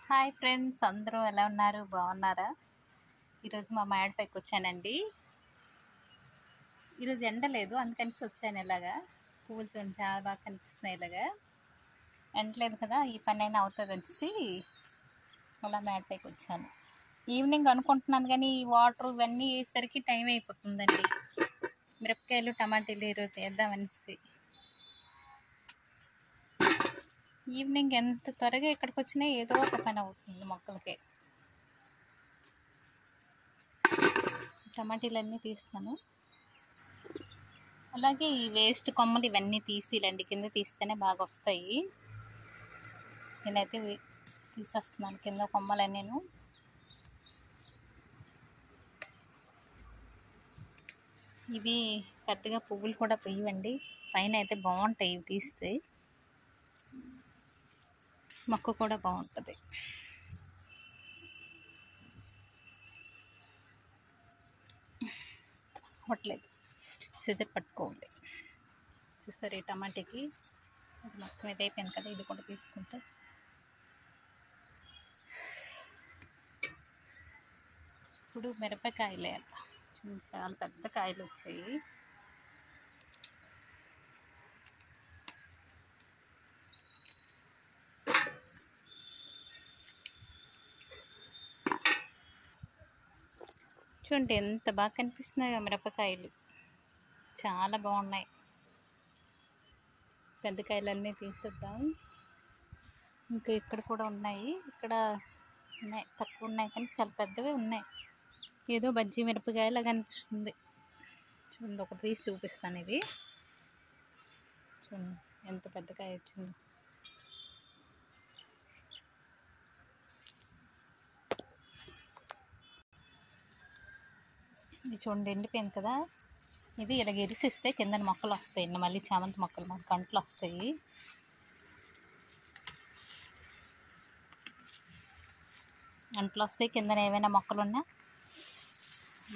Hi friends, అందరూ ఎలా ఉన్నారు? బాగున్నారా? ఈరోజు మా మేడపైకి వచ్చానండి. ఈరోజు ఎండ లేదు, అందుకని వచ్చాను. ఇలాగా పువ్వులు చూడండి, చాలా బాగా కనిపిస్తున్నాయి. ఇలాగా ఎండ లేదు కదా, ఈ పని అయినా అవుతుంది అనేసి అలా మేడపైకి వచ్చాను. ఈవినింగ్ అనుకుంటున్నాను, కానీ ఈ వాటర్ ఇవన్నీ వేసరికి టైం అయిపోతుందండి. మిరపకాయలు టమాటీలు ఈరోజు వేద్దామనేసి. ఈవినింగ్ ఎంత త్వరగా ఇక్కడికి వచ్చినా ఏదో ఒక పని అవుతుంది మొక్కలకి. టమాటీలన్నీ తీస్తాను. అలాగే ఈ వేస్ట్ కొమ్మలు ఇవన్నీ తీసిలండి, కింద తీస్తేనే బాగా వస్తాయి. నేనైతే తీసేస్తున్నాను కింద కొమ్మలని. నేను ఇవి పెద్దగా పువ్వులు కూడా పొయ్యివండి, పైన అయితే బాగుంటాయి. ఇవి తీస్తే మొక్క కూడా బాగుంటుంది. అవ్వట్లేదు, సిజర్ పట్టుకోవాలి. చూసారు, ఈ టమాటాకి ఇది మొత్తం ఇది అయిపోయింది కదా, ఇది కూడా తీసుకుంటే. ఇప్పుడు మిరపకాయలు వేయాలి. చాలా పెద్ద కాయలు వచ్చాయి. చూడండి ఎంత బాగా కనిపిస్తున్నాయో మిరపకాయలు, చాలా బాగున్నాయి. పెద్ద కాయలన్నీ తీసేద్దాం. ఇంకా ఇక్కడ కూడా ఉన్నాయి, ఇక్కడ ఉన్నాయి, తక్కువ ఉన్నాయి కానీ చాలా పెద్దవే ఉన్నాయి. ఏదో బజ్జీ మిరపకాయలా కనిపిస్తుంది. చూడండి, ఒకటి తీసి చూపిస్తాను. ఇది చూడండి ఎంత పెద్ద కాయ వచ్చింది. ఇది చూడండి ఎండిపోయింది కదా, ఇది ఇలాగ ఇరిసిస్తే కింద మొక్కలు వస్తాయి. మళ్ళీ చామంతి మొక్కలు మనకు కంట్లు వస్తాయి. అంట్లు వస్తాయి, కింద ఏవైనా మొక్కలు ఉన్నా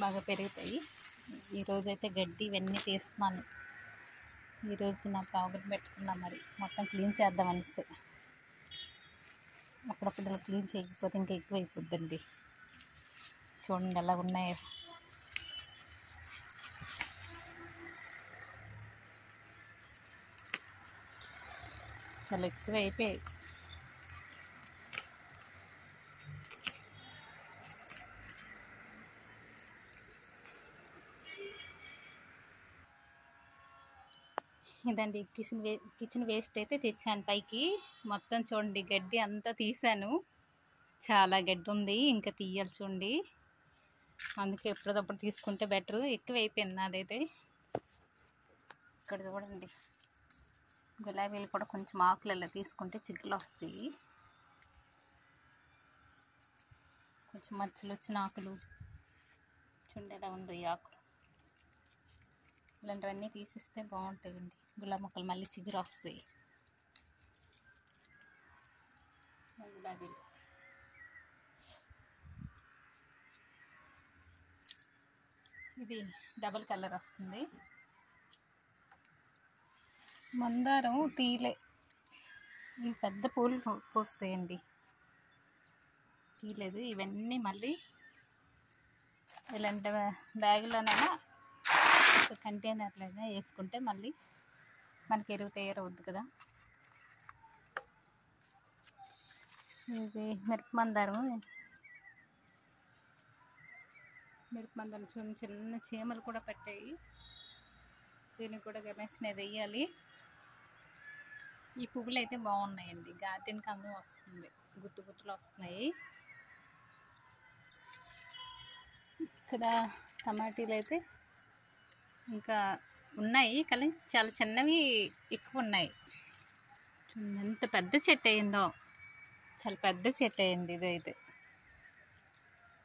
బాగా పెరుగుతాయి. ఈరోజైతే గడ్డి ఇవన్నీ తీస్తున్నాను. ఈరోజు నా ప్రోగ్రాం పెట్టుకున్నా, మరి మొత్తం క్లీన్ చేద్దాం అనేసి. అప్పుడప్పుడు క్లీన్ చేయకపోతే ఇంకా ఎక్కువ అయిపోద్దండి. చూడండి ఎలా ఉన్నాయో. చాలా ఎక్కువ అయిపోయాయి. ఇదండి కిచెన్ వేస్ట్ అయితే తెచ్చాను పైకి. మొత్తం చూడండి గడ్డి అంతా తీసాను, చాలా గడ్డి ఉంది, ఇంకా తీయాలి. చూడండి, అందుకే ఎప్పుడప్పుడు తీసుకుంటే బెటరు. ఎక్కువ అయిపోయింది నాదైతే. ఇక్కడ చూడండి, గులాబీలు కూడా కొంచెం ఆకులలో తీసుకుంటే చిగుళ్ళు వస్తాయి. కొంచెం మచ్చలు వచ్చిన ఆకులు చూడండి ఎలా ఉందో ఈ ఆకులు. ఇలాంటివన్నీ తీసిస్తే బాగుంటాయండి, గులాబీ మొక్కలు మళ్ళీ చిగురు వస్తాయి. గులాబీలు ఇది డబల్ కలర్ వస్తుంది. మందారం తీలే, ఇవి పెద్ద పూలు పోస్తాయండి, తీయలేదు. ఇవన్నీ మళ్ళీ ఇలాంటి బ్యాగులోనైనా కంటైనర్లైనా వేసుకుంటే మళ్ళీ మనకి ఎరువు తయారవుద్ది కదా. ఇది మిరపమందారం చూడండి, చిన్న చీమలు కూడా పట్టాయి. దీనికి కూడా గమనించినది వేయాలి. ఈ పువ్వులు అయితే బాగున్నాయండి, గార్డెన్కి అందం వస్తుంది, గుత్తు గుత్తులు వస్తున్నాయి. ఇక్కడ టమాటీలు అయితే ఇంకా ఉన్నాయి, కానీ చాలా చిన్నవి ఎక్కువ ఉన్నాయి. ఎంత పెద్ద చెట్టు అయిందో, చాలా పెద్ద చెట్టు అయింది ఇది అయితే.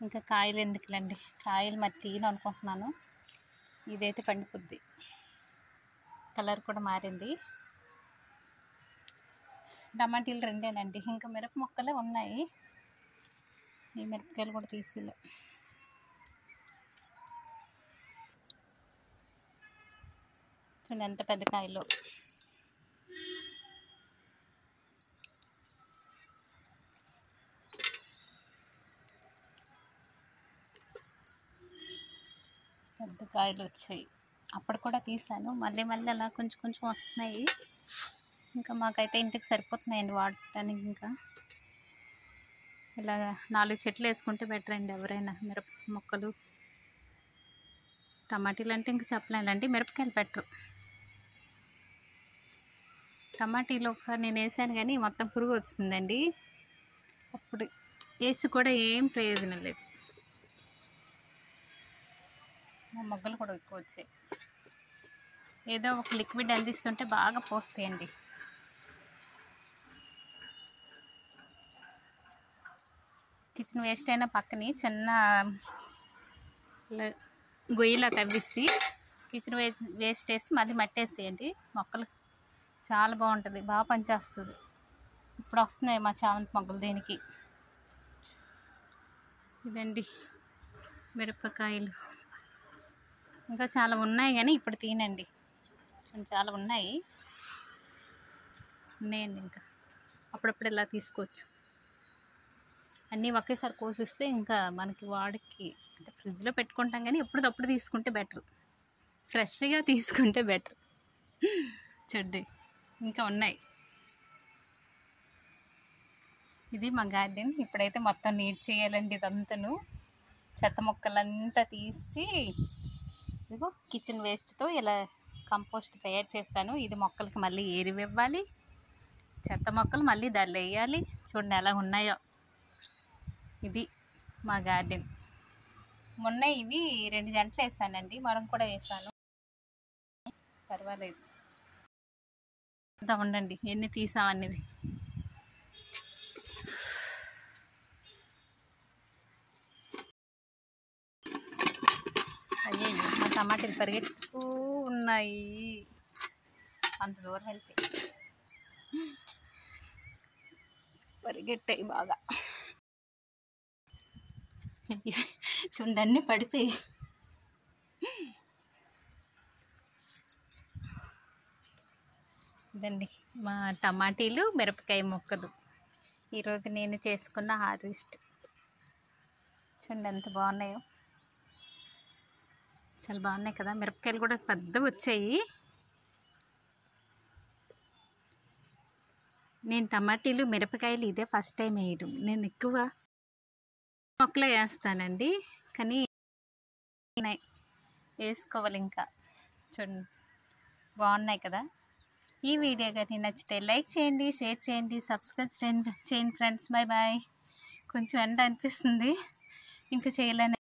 ఇంకా కాయలు ఎందుకులండి, కాయలు మరి తీయను అనుకుంటున్నాను. ఇదైతే పండిపోద్ది, కలర్ కూడా మారింది. టమాటీలు రెండేనండి, ఇంకా మిరప మొక్కలే ఉన్నాయి. ఈ మిరపకాయలు కూడా తీసిలే. చూడండి ఎంత పెద్ద కాయలు. పెద్ద కాయలు వచ్చాయి. అప్పుడు కూడా తీసాను, మళ్ళీ మళ్ళీ అలా కొంచెం కొంచెం వస్తున్నాయి. ఇంకా మాకైతే ఇంటికి సరిపోతున్నాయండి వాడటానికి. ఇంకా ఇలాగ 4 చెట్లు వేసుకుంటే బెటర్ అండి ఎవరైనా. మిరప మొక్కలు, టమాటీలు అంటే ఇంకా చెప్పలేనండి. మిరపకాయలు బెటర్. టమాటీలు ఒకసారి నేను వేసాను కానీ మొత్తం పురుగు వచ్చిందండి. అప్పుడు వేసి కూడా ఏం ప్రయోజనం లేదు. మా మొగ్గలు కూడా ఎక్కువ వచ్చాయి. ఏదో ఒక లిక్విడ్ అందిస్తుంటే బాగా పోస్తాయండి. కిచెన్ వేస్ట్ అయినా పక్కని చిన్న గొయ్యిలా తవ్విసి కిచెన్ వేస్ట్ వేసి మళ్ళీ మట్టేసేయండి. మొక్కలు చాలా బాగుంటుంది, బాగా పనిచేస్తుంది. ఇప్పుడు వస్తున్నాయి మా చామంతి మొగ్గలు దీనికి. ఇదండి మిరపకాయలు. ఇంకా చాలా ఉన్నాయి కానీ ఇప్పుడు తినండి. చాలా ఉన్నాయండి. ఇంకా అప్పుడప్పుడు ఇలా తీసుకోవచ్చు. అన్నీ ఒకేసారి కోసిస్తే ఇంకా మనకి వాడికి అంటే ఫ్రిడ్జ్లో పెట్టుకుంటాం కానీ ఎప్పుడప్పుడు తీసుకుంటే బెటర్. ఫ్రెష్గా తీసుకుంటే బెటర్. చూడండి ఇంకా ఉన్నాయి. ఇది మా గార్డెన్. ఇప్పుడైతే మొత్తం నీట్ చేయాలండి. ఇదంతాను చెత్త మొక్కలంతా తీసి ఇదిగో కిచెన్ వేస్ట్తో ఇలా కంపోస్ట్ తయారు చేస్తాను. ఇది మొక్కలకి మళ్ళీ ఎరువు ఇవ్వాలి. చెత్త మొక్కలు మళ్ళీ దాన్ని వేయాలి. చూడండి ఎలా ఉన్నాయో. ఇది మా గార్డెన్. మొన్న ఇవి 2 గంటలు వేసానండి, మనం కూడా వేసాను, పర్వాలేదు. ఉండండి ఎన్ని తీసామనేది. అయ్యో మా టమాటాలు పరిగెత్తు ఉన్నాయి. అంత దూరం వెళ్తే పరిగెట్టాయి బాగా. చూడండి అన్నీ పడిపోయి. ఇదండి మా టమాటీలు, మిరపకాయ మొక్కలు. ఈరోజు నేను చేసుకున్న హార్వెస్ట్. చూడండి ఎంత బాగున్నాయో. చాలా బాగున్నాయి కదా. మిరపకాయలు కూడా పెద్దవి వచ్చాయి. నేను టమాటీలు, మిరపకాయలు ఇదే ఫస్ట్ టైం వేయడం. నేను ఎక్కువ మొక్కలు వేస్తానండి కానీ వేసుకోవాలి ఇంకా. చూడండి బాగున్నాయి కదా. ఈ వీడియో కానీ నచ్చితే లైక్ చేయండి, షేర్ చేయండి, సబ్స్క్రైబ్ చేయండి ఫ్రెండ్స్. Bye bye. కొంచెం ఎండ అనిపిస్తుంది, ఇంకా చేయలేను.